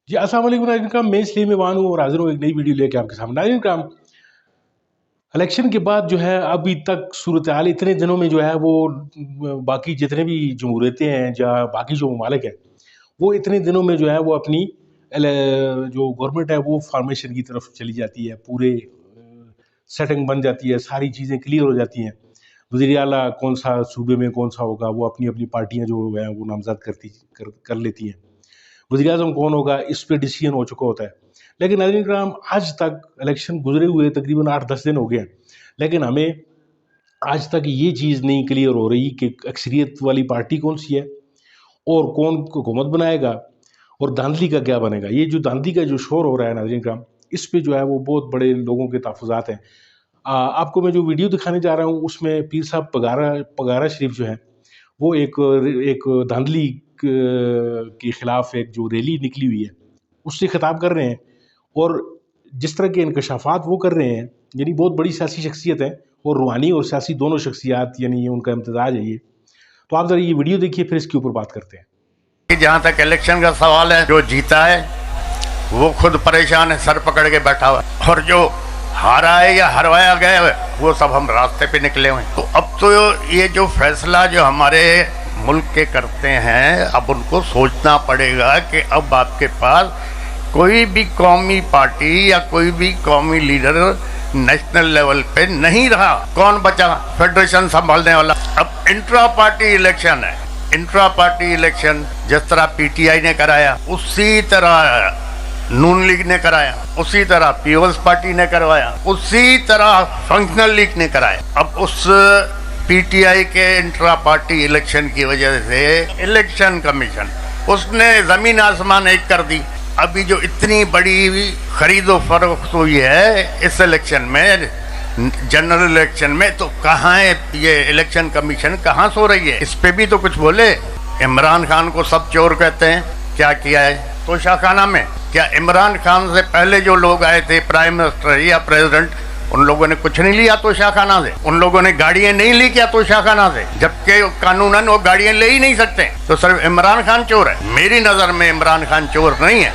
जी अस्सलाम वालेकुम नाज़रीन करम, मैं इसलिए मेवान हूँ और हाजिर हूँ एक नई वीडियो लेके आपके सामने। नाज़रीन करम, इलेक्शन के बाद जो है अभी तक सूरत हाल इतने दिनों में जो है वो बाकी जितने भी जमहूरियतें हैं या बाकी जो ममालिक हैं वो इतने दिनों में जो है वो अपनी जो गवर्नमेंट है वो फॉर्मेशन की तरफ चली जाती है, पूरे सेटिंग बन जाती है, सारी चीज़ें क्लियर हो जाती हैं। वज़ीर आला कौन सा सूबे में कौन सा होगा वो अपनी अपनी पार्टियाँ जो हैं वो नामज़द कर लेती हैं। वज़ीर आज़म कौन होगा इस पे डिसीजन हो चुका होता है। लेकिन नाज़रीन करम, आज तक इलेक्शन गुजरे हुए तकरीबन 8-10 दिन हो गए हैं, लेकिन हमें आज तक ये चीज़ नहीं क्लियर हो रही कि अक्सरियत वाली पार्टी कौन सी है और कौन हुकूमत बनाएगा और धांधली का क्या बनेगा। ये जो धांधली का जो शोर हो रहा है नाज़रीन करम, इस पे जो है वो बहुत बड़े लोगों के तहफ़्फ़ुज़ात हैं। आपको मैं जो वीडियो दिखाने जा रहा हूँ उसमें पीर साहब पगारा शरीफ जो है वो एक धांधली के खिलाफ एक जो रैली निकली हुई है उससे खिताब कर रहे हैं और जिस तरह के इंकशाफात वो कर रहे हैं, यानी बहुत बड़ी सियासी शख्सियत है और रूहानी और सियासी दोनों शख्सियात, यानी ये उनका इम्तिजाज है। ये तो आप ज़रा ये वीडियो देखिए, फिर इसके ऊपर बात करते हैं। जहाँ तक इलेक्शन का सवाल है, जो जीता है वो खुद परेशान है, सर पकड़ के बैठा हुआ है, और जो हारा है या हरवाया गया है वो सब हम रास्ते पे निकले हुए हैं। तो अब तो ये जो फैसला जो हमारे मुल्क के करते हैं, अब उनको सोचना पड़ेगा कि अब आपके पास कोई भी कौमी पार्टी या कोई भी कौमी लीडर नेशनल लेवल पे नहीं रहा। कौन बचा फेडरेशन संभालने वाला? अब इंट्रा पार्टी इलेक्शन है। इंट्रा पार्टी इलेक्शन जिस तरह पीटीआई ने कराया, उसी तरह नून लीग ने कराया, उसी तरह पीपल्स पार्टी ने करवाया, उसी तरह फंक्शनल लीग ने कराया। अब उस पीटीआई के इंट्रा पार्टी इलेक्शन की वजह से इलेक्शन कमीशन उसने जमीन आसमान एक कर दी। अभी जो इतनी बड़ी खरीदो फरोख्त हुई है इस इलेक्शन में, जनरल इलेक्शन में, तो कहाँ है ये इलेक्शन कमीशन, कहाँ सो रही है? इस पे भी तो कुछ बोले। इमरान खान को सब चोर कहते हैं, क्या किया है तोशाखाना में? क्या इमरान खान से पहले जो लोग आए थे, प्राइम मिनिस्टर या प्रेसिडेंट, उन लोगों ने कुछ नहीं लिया तोशाखाना से? उन लोगों ने गाड़ियां नहीं ली क्या तोशाखाना से? जबकि कानूनन वो गाड़ियां ले ही नहीं सकते। तो सिर्फ इमरान खान चोर है? मेरी नजर में इमरान खान चोर नहीं है।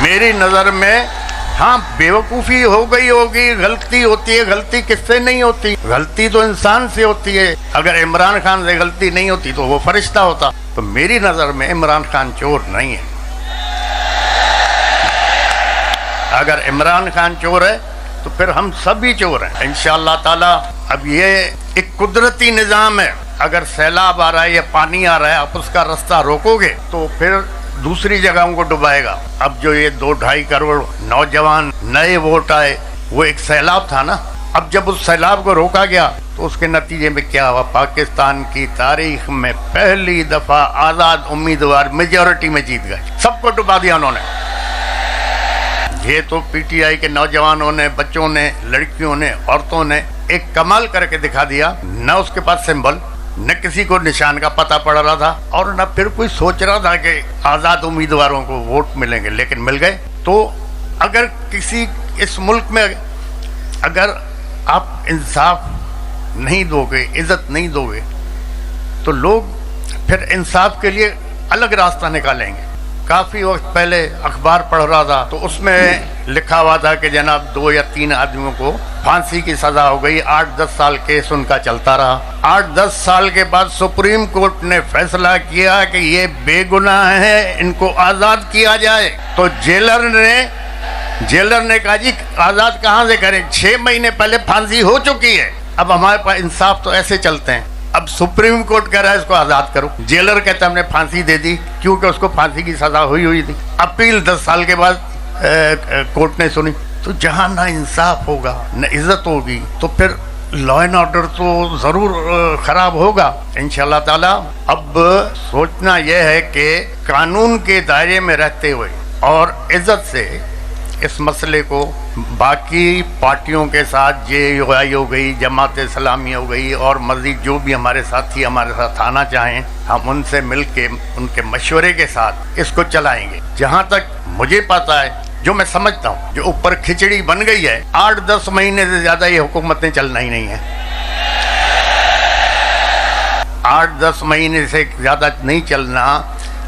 मेरी नजर में हाँ, बेवकूफ़ी हो गई होगी, गलती होती है। गलती किससे नहीं होती? गलती तो इंसान से होती है। अगर इमरान खान से गलती नहीं होती तो वो फरिश्ता होता। तो मेरी नज़र में इमरान खान चोर नहीं है। अगर इमरान खान चोर है तो फिर हम सभी चोर हैं इंशाअल्लाह ताला। अब ये एक कुदरती निज़ाम है। अगर सैलाब आ रहा है या पानी आ रहा है, आप उसका रास्ता रोकोगे तो फिर दूसरी जगहों को डुबाएगा। अब जो ये 2-2.5 करोड़ नौजवान नए वोट आए, वो एक सैलाब था ना। अब जब उस सैलाब को रोका गया तो उसके नतीजे में क्या हुआ? पाकिस्तान की तारीख में पहली दफा आजाद उम्मीदवार मेजॉरिटी में जीत गए। सबको डुबा दिया उन्होंने। ये तो पीटीआई के नौजवानों ने, बच्चों ने, लड़कियों ने, औरतों ने एक कमाल करके दिखा दिया। न उसके पास सिंबल, न किसी को निशान का पता पड़ रहा था, और न फिर कोई सोच रहा था कि आज़ाद उम्मीदवारों को वोट मिलेंगे, लेकिन मिल गए। तो अगर किसी इस मुल्क में अगर आप इंसाफ नहीं दोगे, इज्जत नहीं दोगे, तो लोग फिर इंसाफ के लिए अलग रास्ता निकालेंगे। काफ़ी वक्त पहले अखबार पढ़ रहा था तो उसमें लिखा हुआ था कि जनाब 2 या 3 आदमियों को फांसी की सज़ा हो गई। 8-10 साल केस उनका चलता रहा। 8-10 साल के बाद सुप्रीम कोर्ट ने फैसला किया कि ये बेगुनाह है, इनको आज़ाद किया जाए। तो जेलर ने कहा जी आज़ाद कहाँ से करें, 6 महीने पहले फांसी हो चुकी है। अब हमारे पास इंसाफ तो ऐसे चलते हैं। अब सुप्रीम कोर्ट कह रहा है इसको आज़ाद करो, जेलर कहता है हमने फांसी दे दी क्योंकि उसको फांसी की सज़ा हुई थी। अपील 10 साल के बाद कोर्ट ने सुनी। तो जहाँ ना इंसाफ होगा, न इज्जत होगी, तो फिर लॉ एंड ऑर्डर तो ज़रूर ख़राब होगा इंशाअल्लाह ताला। अब सोचना यह है कि कानून के दायरे में रहते हुए और इज्जत से इस मसले को बाकी पार्टियों के साथ, JUI हो गई, जमात इस्लामी हो गई, और मज़ीद जो भी हमारे साथी हमारे साथ आना चाहें, हम उनसे मिल के उनके मशवरे के साथ इसको चलाएंगे। जहाँ तक मुझे पता है, जो मैं समझता हूँ, जो ऊपर खिचड़ी बन गई है, 8-10 महीने से ज़्यादा ये हुकूमतें चलना ही नहीं है। 8-10 महीने से ज़्यादा नहीं चलना।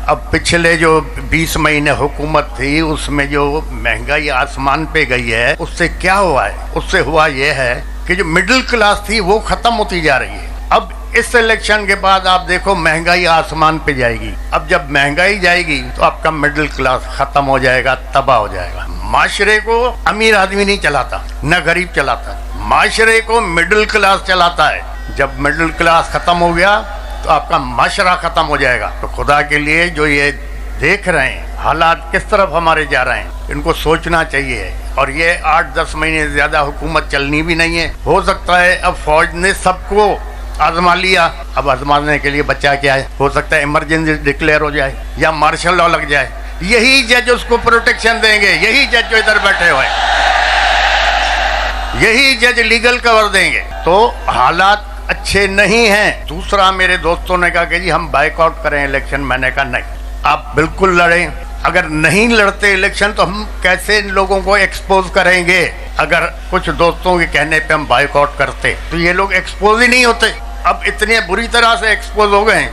अब पिछले जो 20 महीने हुकूमत थी उसमें जो महंगाई आसमान पे गई है, उससे क्या हुआ है? उससे हुआ ये है कि जो मिडिल क्लास थी वो खत्म होती जा रही है। अब इस इलेक्शन के बाद आप देखो महंगाई आसमान पे जाएगी। अब जब महंगाई जाएगी तो आपका मिडिल क्लास खत्म हो जाएगा, तबाह हो जाएगा। माशरे को अमीर आदमी नहीं चलाता, न गरीब चलाता, माशरे को मिडिल क्लास चलाता है। जब मिडिल क्लास खत्म हो गया तो आपका माशरा खत्म हो जाएगा। तो खुदा के लिए जो ये देख रहे हैं हालात किस तरफ हमारे जा रहे हैं, इनको सोचना चाहिए। और ये 8-10 महीने से ज्यादा हुकूमत चलनी भी नहीं है। हो सकता है अब फौज ने सबको आजमा लिया, अब आजमाने के लिए बच्चा क्या है, हो सकता है इमरजेंसी डिक्लेयर हो जाए या मार्शल लॉ लग जाए। यही जज उसको प्रोटेक्शन देंगे, यही जज जो इधर बैठे हुए हैं, यही जज लीगल कवर देंगे। तो हालात अच्छे नहीं हैं। दूसरा, मेरे दोस्तों ने कहा कि जी हम बाइकआउट करें इलेक्शन। मैंने कहा नहीं, आप बिल्कुल लड़ें। अगर नहीं लड़ते इलेक्शन तो हम कैसे इन लोगों को एक्सपोज करेंगे? अगर कुछ दोस्तों के कहने पे हम बाइकआउट करते तो ये लोग एक्सपोज ही नहीं होते। अब इतने बुरी तरह से एक्सपोज हो गए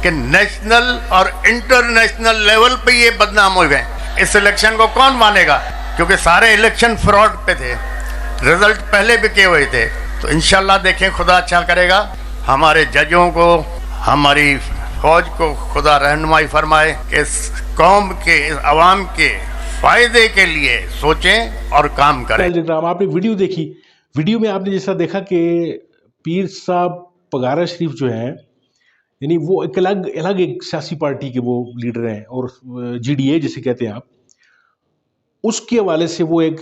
कि नेशनल और इंटरनेशनल लेवल पे ये बदनाम हो गए। इस इलेक्शन को कौन मानेगा? क्योंकि सारे इलेक्शन फ्रॉड पे थे, रिजल्ट पहले भी किए हुए थे। तो इंशाल्लाह देखें, खुदा अच्छा करेगा। हमारे जजों को, हमारी फौज को खुदा रहनुमाई फरमाए कि इस कौम के, इस अवाम के फायदे के लिए सोचें और काम करें। आपने वीडियो देखी, वीडियो में आपने जैसा देखा कि पीर साहब पगारा शरीफ जो है, यानी वो एक अलग एक सियासी पार्टी के वो लीडर हैं, और GDA जिसे कहते हैं आप, उसके हवाले से वो एक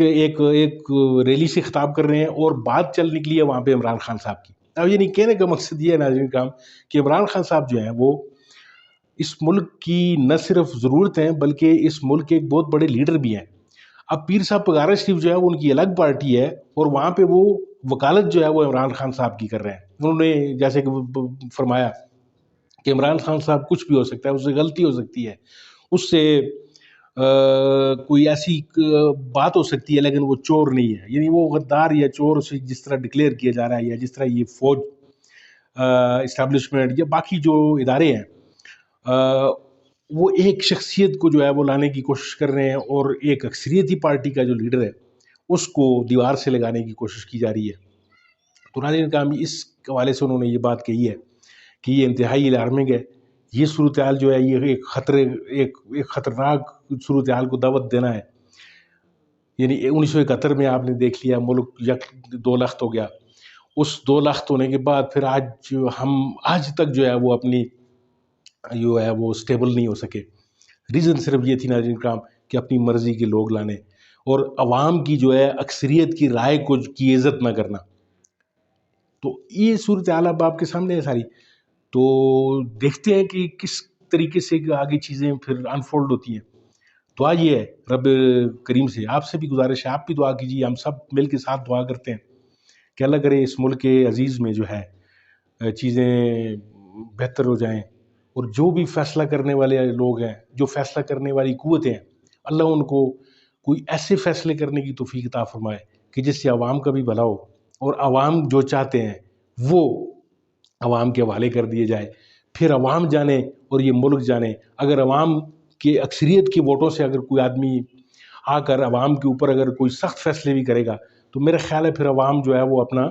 रैली से खिताब कर रहे हैं और बात चल निकली है वहाँ पे इमरान खान साहब की। अब ये नहीं कहने का मकसद ये है नाज़रीन काम कि इमरान खान साहब जो हैं वो इस मुल्क की न सिर्फ ज़रूरत है बल्कि इस मुल्क के एक बहुत बड़े लीडर भी हैं। अब पीर साहब पगारा शरीफ जो है वो उनकी अलग पार्टी है और वहाँ पे वो वकालत जो है वो इमरान खान साहब की कर रहे हैं। उन्होंने जैसे कि फरमाया कि इमरान खान साहब कुछ भी हो सकता है, उससे गलती हो सकती है, उससे कोई ऐसी बात हो सकती है, लेकिन वो चोर नहीं है। यानी वो गद्दार या चोर उसे जिस तरह डिक्लेयर किया जा रहा है, या जिस तरह ये फौज इस्टेब्लिशमेंट या बाकी जो इदारे हैं, वो एक शख्सियत को जो है वो लाने की कोशिश कर रहे हैं और एक अक्सरियती पार्टी का जो लीडर है उसको दीवार से लगाने की कोशिश की जा रही है। तो नाज़रीन काम, इस हवाले से उन्होंने ये बात कही है कि ये इंतहाई अलार्मिंग है। ये सूरत हाल जो है ये एक ख़तरनाक सूरत हाल को दावत देना है। यानी 1971 में आपने देख लिया मुल्क 2 लाख हो गया। उस 2 लाख होने के बाद फिर आज तक जो है वो अपनी जो है वो स्टेबल नहीं हो सके। रीज़न सिर्फ ये थी नाज़रीन कराम कि अपनी मर्ज़ी के लोग लाने और अवाम की जो है अक्सरियत की राय को की इज़्ज़त ना करना। तो ये सूरत हाल अब आपके सामने है सारी। तो देखते हैं कि किस तरीके से आगे चीज़ें फिर अनफोल्ड होती हैं। दुआ ये है रब करीम से, आपसे भी गुजारिश है, आप भी दुआ कीजिए, हम सब मिल के साथ दुआ करते हैं कि अल्लाह करे इस मुल्क के अजीज़ में जो है चीज़ें बेहतर हो जाएं, और जो भी फ़ैसला करने वाले लोग हैं, जो फ़ैसला करने वाली क़ुव्वतें हैं, अल्लाह उनको कोई ऐसे फ़ैसले करने की तौफ़ीक़ अता फ़रमाए कि जिससे आवाम का भी भला हो और आवाम जो चाहते हैं वो आवाम के हवाले कर दिए जाए। फिर आवाम जाने और ये मुल्क जाने। अगर आवाम के अक्सरियत के वोटों से अगर कोई आदमी आकर आवाम के ऊपर अगर कोई सख्त फ़ैसले भी करेगा तो मेरा ख़्याल है फिर आवाम जो है वो अपना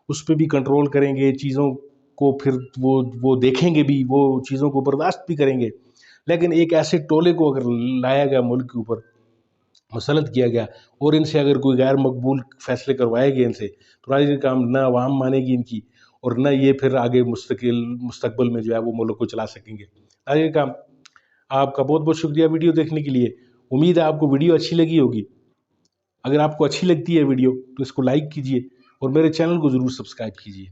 उस पर भी कंट्रोल करेंगे, चीज़ों को फिर वो देखेंगे भी, वो चीज़ों को बर्दाश्त भी करेंगे। लेकिन एक ऐसे टोले को अगर लाया गया मुल्क के ऊपर, मुसलत किया गया और इनसे अगर कोई गैर मकबूल फ़ैसले करवाए गए इनसे, तो नाज़रीन काम न आवाम मानेगी इनकी और न ये फिर आगे मुस्तकबिल में जो है वो मुल्क को चला सकेंगे। नाज़रीन काम, आपका बहुत बहुत शुक्रिया वीडियो देखने के लिए। उम्मीद है आपको वीडियो अच्छी लगी होगी। अगर आपको अच्छी लगती है वीडियो तो इसको लाइक कीजिए और मेरे चैनल को ज़रूर सब्सक्राइब कीजिए।